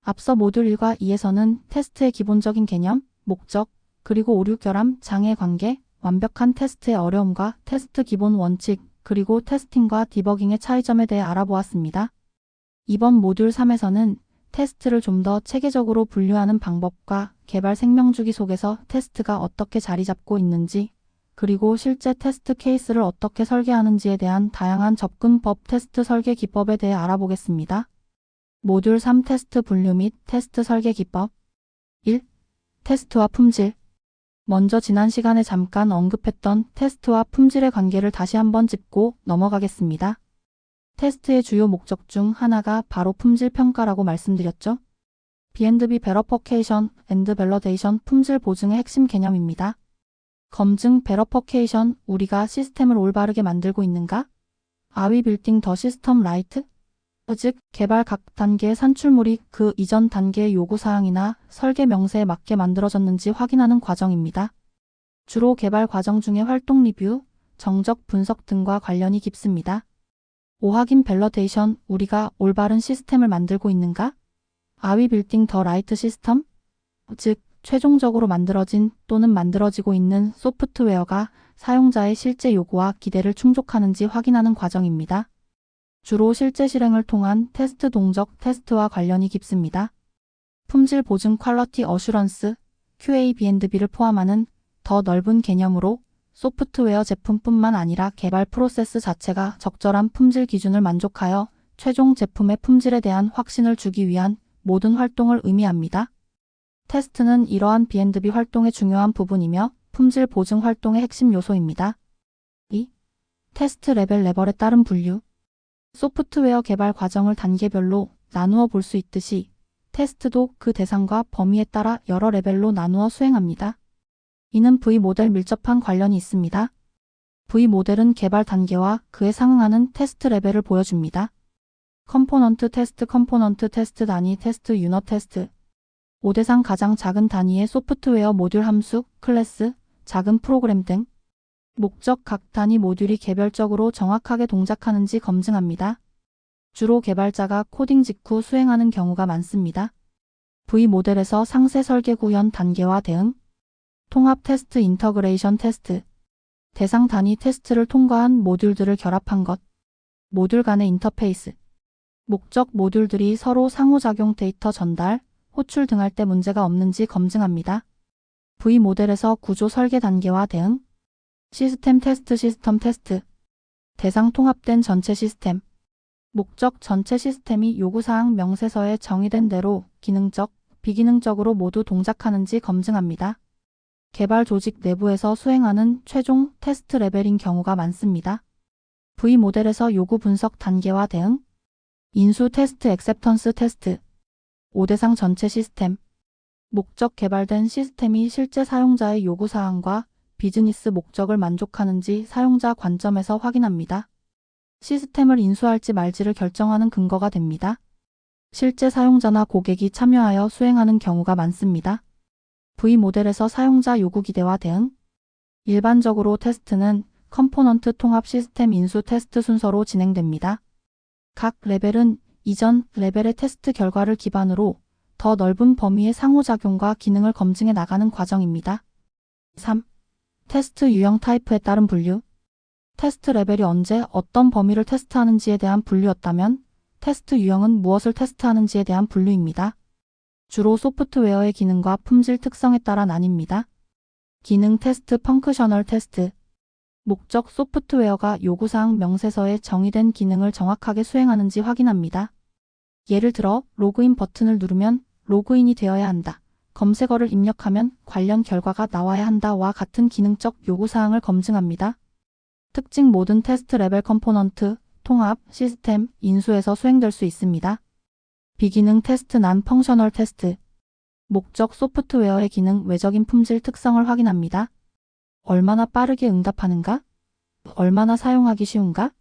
앞서 모듈 1과 2에서는 테스트의 기본적인 개념, 목적, 그리고 오류 결함, 장애 관계, 완벽한 테스트의 어려움과 테스트 기본 원칙, 그리고 테스팅과 디버깅의 차이점에 대해 알아보았습니다. 이번 모듈 3에서는 테스트를 좀 더 체계적으로 분류하는 방법과 개발 생명주기 속에서 테스트가 어떻게 자리 잡고 있는지, 그리고 실제 테스트 케이스를 어떻게 설계하는지에 대한 다양한 접근법 테스트 설계 기법에 대해 알아보겠습니다. 모듈 3 테스트 분류 및 테스트 설계 기법 1. 테스트와 품질. 먼저 지난 시간에 잠깐 언급했던 테스트와 품질의 관계를 다시 한번 짚고 넘어가겠습니다. 테스트의 주요 목적 중 하나가 바로 품질 평가라고 말씀드렸죠. B&B 베러퍼케이션 앤드 밸러데이션 품질 보증의 핵심 개념입니다. 검증 베러퍼케이션 우리가 시스템을 올바르게 만들고 있는가? Are we building the system right? 즉, 개발 각 단계의 산출물이 그 이전 단계의 요구사항이나 설계 명세에 맞게 만들어졌는지 확인하는 과정입니다. 주로 개발 과정 중의 활동 리뷰, 정적 분석 등과 관련이 깊습니다. 5. 확인 밸러데이션 우리가 올바른 시스템을 만들고 있는가? Are we building the right system? 즉, 최종적으로 만들어진 또는 만들어지고 있는 소프트웨어가 사용자의 실제 요구와 기대를 충족하는지 확인하는 과정입니다. 주로 실제 실행을 통한 테스트 동적 테스트와 관련이 깊습니다. 품질 보증 퀄러티 어슈런스, QA B&B를 포함하는 더 넓은 개념으로 소프트웨어 제품뿐만 아니라 개발 프로세스 자체가 적절한 품질 기준을 만족하여 최종 제품의 품질에 대한 확신을 주기 위한 모든 활동을 의미합니다. 테스트는 이러한 B&B 활동의 중요한 부분이며 품질 보증 활동의 핵심 요소입니다. 2. 테스트 레벨에 따른 분류. 소프트웨어 개발 과정을 단계별로 나누어 볼 수 있듯이 테스트도 그 대상과 범위에 따라 여러 레벨로 나누어 수행합니다. 이는 V모델 밀접한 관련이 있습니다. V모델은 개발 단계와 그에 상응하는 테스트 레벨을 보여줍니다. 컴포넌트 테스트 단위 테스트 유닛 테스트 5대상 가장 작은 단위의 소프트웨어 모듈 함수, 클래스, 작은 프로그램 등 목적 각 단위 모듈이 개별적으로 정확하게 동작하는지 검증합니다. 주로 개발자가 코딩 직후 수행하는 경우가 많습니다. V모델에서 상세 설계 구현 단계와 대응, 통합 테스트 인터그레이션 테스트, 대상 단위 테스트를 통과한 모듈들을 결합한 것, 모듈 간의 인터페이스, 목적 모듈들이 서로 상호작용 데이터 전달, 호출 등 할 때 문제가 없는지 검증합니다. V모델에서 구조 설계 단계와 대응, 시스템 테스트, 대상 통합된 전체 시스템, 목적 전체 시스템이 요구사항 명세서에 정의된 대로 기능적, 비기능적으로 모두 동작하는지 검증합니다. 개발 조직 내부에서 수행하는 최종 테스트 레벨인 경우가 많습니다. V모델에서 요구 분석 단계와 대응, 인수 테스트 액셉턴스 테스트, 5대상 전체 시스템, 목적 개발된 시스템이 실제 사용자의 요구사항과 비즈니스 목적을 만족하는지 사용자 관점에서 확인합니다. 시스템을 인수할지 말지를 결정하는 근거가 됩니다. 실제 사용자나 고객이 참여하여 수행하는 경우가 많습니다. V모델에서 사용자 요구 기대와 대응. 일반적으로 테스트는 컴포넌트 통합 시스템 인수 테스트 순서로 진행됩니다. 각 레벨은 이전 레벨의 테스트 결과를 기반으로 더 넓은 범위의 상호작용과 기능을 검증해 나가는 과정입니다. 3. 테스트 유형 타입에 따른 분류. 테스트 레벨이 언제 어떤 범위를 테스트하는지에 대한 분류였다면 테스트 유형은 무엇을 테스트하는지에 대한 분류입니다. 주로 소프트웨어의 기능과 품질 특성에 따라 나뉩니다. 기능 테스트 펑크셔널 테스트. 목적 소프트웨어가 요구사항 명세서에 정의된 기능을 정확하게 수행하는지 확인합니다. 예를 들어 로그인 버튼을 누르면 로그인이 되어야 한다. 검색어를 입력하면 관련 결과가 나와야 한다와 같은 기능적 요구사항을 검증합니다. 특징 모든 테스트 레벨 컴포넌트, 통합, 시스템, 인수에서 수행될 수 있습니다. 비기능 테스트 난 펑셔널 테스트. 목적 소프트웨어의 기능 외적인 품질 특성을 확인합니다. 얼마나 빠르게 응답하는가? 얼마나 사용하기 쉬운가?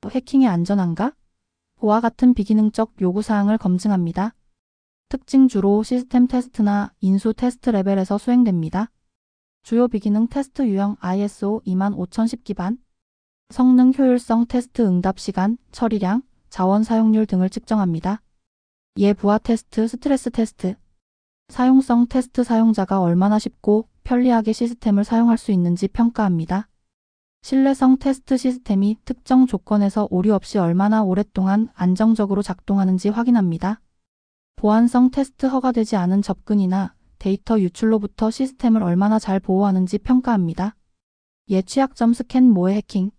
해킹에 안전한가? 와 같은 비기능적 요구사항을 검증합니다. 특징 주로 시스템 테스트나 인수 테스트 레벨에서 수행됩니다. 주요 비기능 테스트 유형 ISO 25010 기반, 성능 효율성 테스트 응답 시간, 처리량, 자원 사용률 등을 측정합니다. 예부하 테스트, 스트레스 테스트. 사용성 테스트 사용자가 얼마나 쉽고 편리하게 시스템을 사용할 수 있는지 평가합니다. 신뢰성 테스트 시스템이 특정 조건에서 오류 없이 얼마나 오랫동안 안정적으로 작동하는지 확인합니다. 보안성 테스트 허가되지 않은 접근이나 데이터 유출로부터 시스템을 얼마나 잘 보호하는지 평가합니다. 예취약점 스캔 모해 해킹.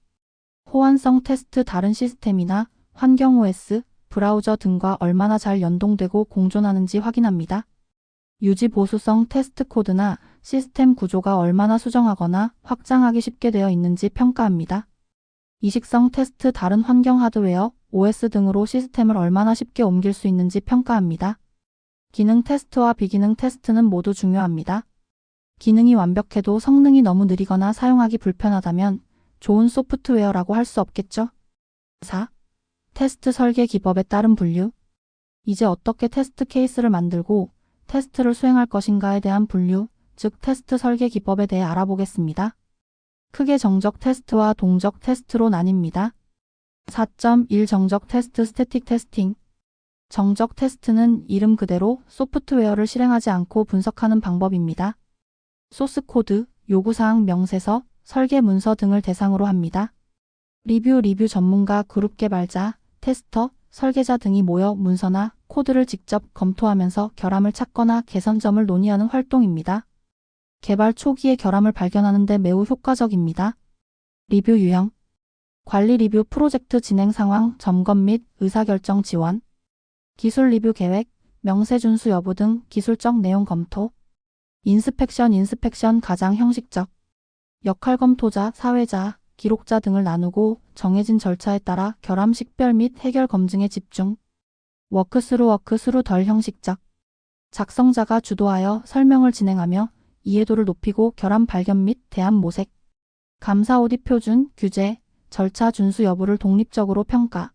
호환성 테스트 다른 시스템이나 환경 OS, 브라우저 등과 얼마나 잘 연동되고 공존하는지 확인합니다. 유지 보수성 테스트 코드나 시스템 구조가 얼마나 수정하거나 확장하기 쉽게 되어 있는지 평가합니다. 이식성 테스트 다른 환경 하드웨어, OS 등으로 시스템을 얼마나 쉽게 옮길 수 있는지 평가합니다. 기능 테스트와 비기능 테스트는 모두 중요합니다. 기능이 완벽해도 성능이 너무 느리거나 사용하기 불편하다면 좋은 소프트웨어라고 할 수 없겠죠. 4. 테스트 설계 기법에 따른 분류. 이제 어떻게 테스트 케이스를 만들고 테스트를 수행할 것인가에 대한 분류, 즉 테스트 설계 기법에 대해 알아보겠습니다. 크게 정적 테스트와 동적 테스트로 나뉩니다. 4.1 정적 테스트 스태틱 테스팅. 정적 테스트는 이름 그대로 소프트웨어를 실행하지 않고 분석하는 방법입니다. 소스 코드, 요구사항 명세서, 설계 문서 등을 대상으로 합니다. 리뷰 전문가 그룹 개발자, 테스터, 설계자 등이 모여 문서나 코드를 직접 검토하면서 결함을 찾거나 개선점을 논의하는 활동입니다. 개발 초기에 결함을 발견하는 데 매우 효과적입니다. 리뷰 유형. 관리 리뷰 프로젝트 진행 상황 점검 및 의사결정 지원. 기술 리뷰 계획, 명세 준수 여부 등 기술적 내용 검토. 인스펙션 가장 형식적. 역할 검토자, 사회자, 기록자 등을 나누고 정해진 절차에 따라 결함 식별 및 해결 검증에 집중. 워크스루 덜 형식적. 작성자가 주도하여 설명을 진행하며 이해도를 높이고 결함 발견 및 대안 모색. 감사 오디 표준, 규제, 절차 준수 여부를 독립적으로 평가.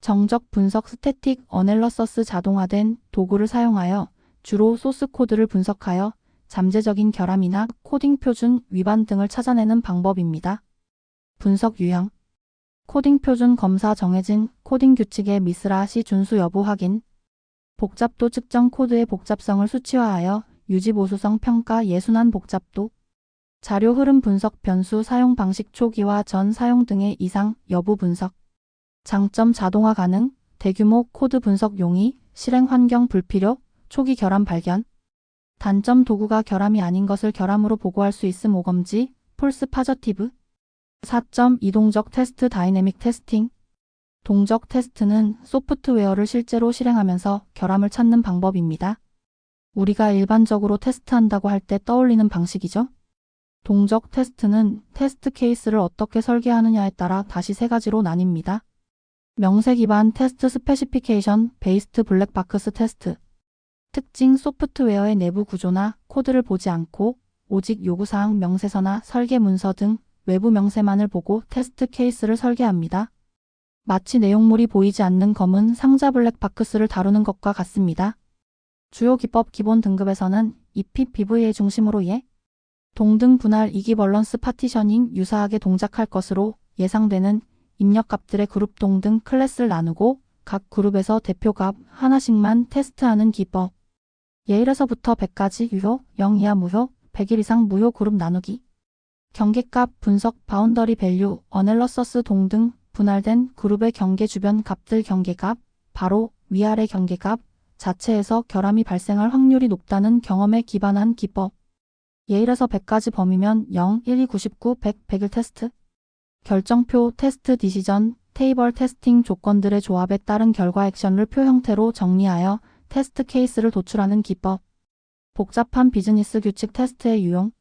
정적 분석 스태틱 어널러서스 자동화된 도구를 사용하여 주로 소스 코드를 분석하여 잠재적인 결함이나 코딩 표준 위반 등을 찾아내는 방법입니다. 분석 유형. 코딩 표준 검사 정해진 코딩 규칙의 미스라 시 준수 여부 확인. 복잡도 측정 코드의 복잡성을 수치화하여 유지 보수성 평가 예순환 복잡도. 자료 흐름 분석 변수 사용 방식 초기화 전 사용 등의 이상 여부 분석. 장점 자동화 가능, 대규모 코드 분석 용이, 실행 환경 불필요, 초기 결함 발견. 단점 도구가 결함이 아닌 것을 결함으로 보고할 수 있음 오검지, 폴스 파저티브. 4.2 동적 테스트 다이내믹 테스팅. 동적 테스트는 소프트웨어를 실제로 실행하면서 결함을 찾는 방법입니다. 우리가 일반적으로 테스트한다고 할 때 떠올리는 방식이죠. 동적 테스트는 테스트 케이스를 어떻게 설계하느냐에 따라 다시 세 가지로 나뉩니다. 명세 기반 테스트 스페시피케이션 베이스드 블랙박스 테스트. 특징 소프트웨어의 내부 구조나 코드를 보지 않고 오직 요구사항 명세서나 설계 문서 등 외부 명세만을 보고 테스트 케이스를 설계합니다. 마치 내용물이 보이지 않는 검은 상자 블랙박스를 다루는 것과 같습니다. 주요 기법 기본 등급에서는 EPPV의 중심으로 동등 분할 이기벌런스 파티셔닝 유사하게 동작할 것으로 예상되는 입력값들의 그룹 동등 클래스를 나누고 각 그룹에서 대표값 하나씩만 테스트하는 기법. 1에서부터 100까지 유효, 0 이하 무효, 100일 이상 무효 그룹 나누기. 경계값 분석 바운더리 밸류 어널러서스 동등 분할된 그룹의 경계 주변 값들 경계값, 바로 위아래 경계값 자체에서 결함이 발생할 확률이 높다는 경험에 기반한 기법. 1에서 100까지 범위면 0, 1, 2, 99, 100, 100일 테스트. 결정표 테스트 디시전 테이블 테스팅 조건들의 조합에 따른 결과 액션을 표 형태로 정리하여 테스트 케이스를 도출하는 기법. 복잡한 비즈니스 규칙 테스트의 유용.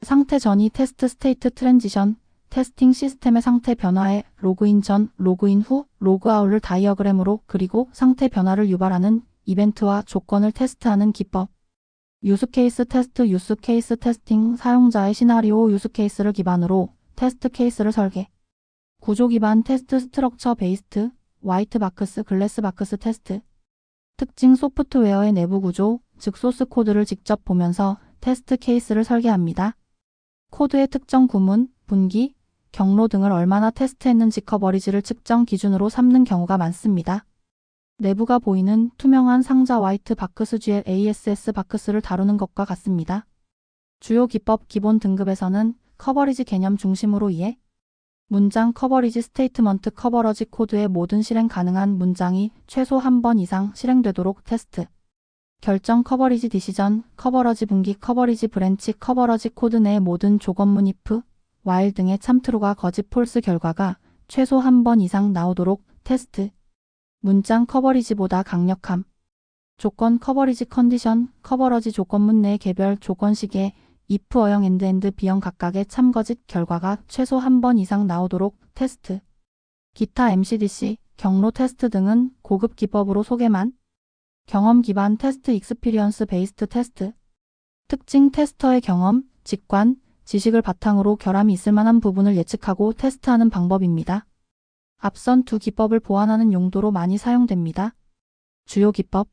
상태 전이 테스트 스테이트 트랜지션, 테스팅 시스템의 상태 변화에 로그인 전, 로그인 후, 로그아웃을 다이어그램으로 그리고 상태 변화를 유발하는 이벤트와 조건을 테스트하는 기법. 유스케이스 테스트 유스케이스 테스팅 사용자의 시나리오 유스케이스를 기반으로 테스트 케이스를 설계. 구조 기반 테스트 스트럭처 베이스트, 화이트 박스 글래스 박스 테스트. 특징 소프트웨어의 내부 구조, 즉 소스 코드를 직접 보면서 테스트 케이스를 설계합니다. 코드의 특정 구문, 분기, 경로 등을 얼마나 테스트했는지 커버리지를 측정 기준으로 삼는 경우가 많습니다. 내부가 보이는 투명한 상자 화이트 박스 GLASS 박스를 다루는 것과 같습니다. 주요 기법 기본 등급에서는 커버리지 개념 중심으로 이해, 문장 커버리지 스테이트먼트 커버러지 코드의 모든 실행 가능한 문장이 최소 한 번 이상 실행되도록 테스트, 결정 커버리지 디시전, 커버러지 분기 커버리지 브랜치 커버러지 코드 내 모든 조건문 if, while 등의 참트루가 거짓 폴스 결과가 최소 한 번 이상 나오도록 테스트, 문장 커버리지보다 강력함, 조건 커버리지 컨디션, 커버러지 조건문 내 개별 조건식의 if 어형 엔드 B형 각각의 참거짓 결과가 최소 한 번 이상 나오도록 테스트, 기타 MCDC, 경로 테스트 등은 고급 기법으로 소개만, 경험 기반 테스트 익스피리언스 베이스트 테스트, 특징 테스터의 경험, 직관, 지식을 바탕으로 결함이 있을 만한 부분을 예측하고 테스트하는 방법입니다. 앞선 두 기법을 보완하는 용도로 많이 사용됩니다. 주요 기법,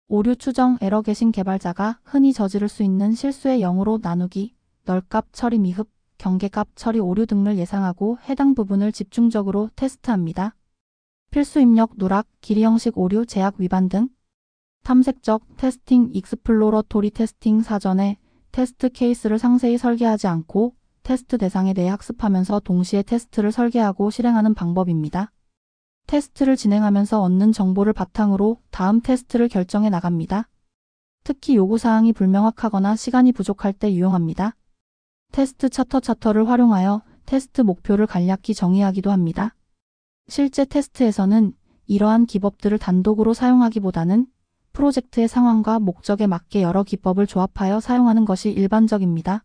오류 추정 에러 게신 개발자가 흔히 저지를 수 있는 실수의 0으로 나누기, 널값 처리 미흡, 경계값 처리 오류 등을 예상하고 해당 부분을 집중적으로 테스트합니다. 필수 입력 누락, 길이 형식 오류 제약 위반 등, 탐색적 테스팅 익스플로러토리 테스팅 사전에 테스트 케이스를 상세히 설계하지 않고 테스트 대상에 대해 학습하면서 동시에 테스트를 설계하고 실행하는 방법입니다. 테스트를 진행하면서 얻는 정보를 바탕으로 다음 테스트를 결정해 나갑니다. 특히 요구사항이 불명확하거나 시간이 부족할 때 유용합니다. 테스트 차터를 활용하여 테스트 목표를 간략히 정의하기도 합니다. 실제 테스트에서는 이러한 기법들을 단독으로 사용하기보다는 프로젝트의 상황과 목적에 맞게 여러 기법을 조합하여 사용하는 것이 일반적입니다.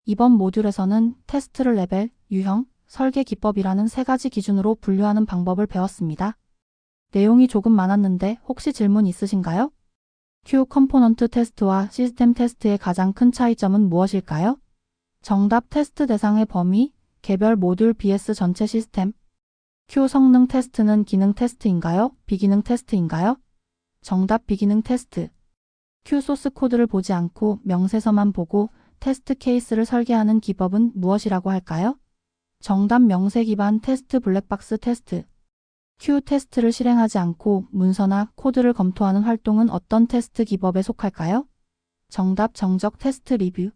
이번 모듈에서는 테스트를 레벨, 유형, 설계 기법이라는 세 가지 기준으로 분류하는 방법을 배웠습니다. 내용이 조금 많았는데 혹시 질문 있으신가요? Q 컴포넌트 테스트와 시스템 테스트의 가장 큰 차이점은 무엇일까요? 정답 테스트 대상의 범위, 개별 모듈 vs 전체 시스템. Q 성능 테스트는 기능 테스트인가요? 비기능 테스트인가요? 정답 비기능 테스트. Q 소스 코드를 보지 않고 명세서만 보고 테스트 케이스를 설계하는 기법은 무엇이라고 할까요? 정답 명세 기반 테스트 블랙박스 테스트. Q 테스트를 실행하지 않고 문서나 코드를 검토하는 활동은 어떤 테스트 기법에 속할까요? 정답 정적 테스트 리뷰.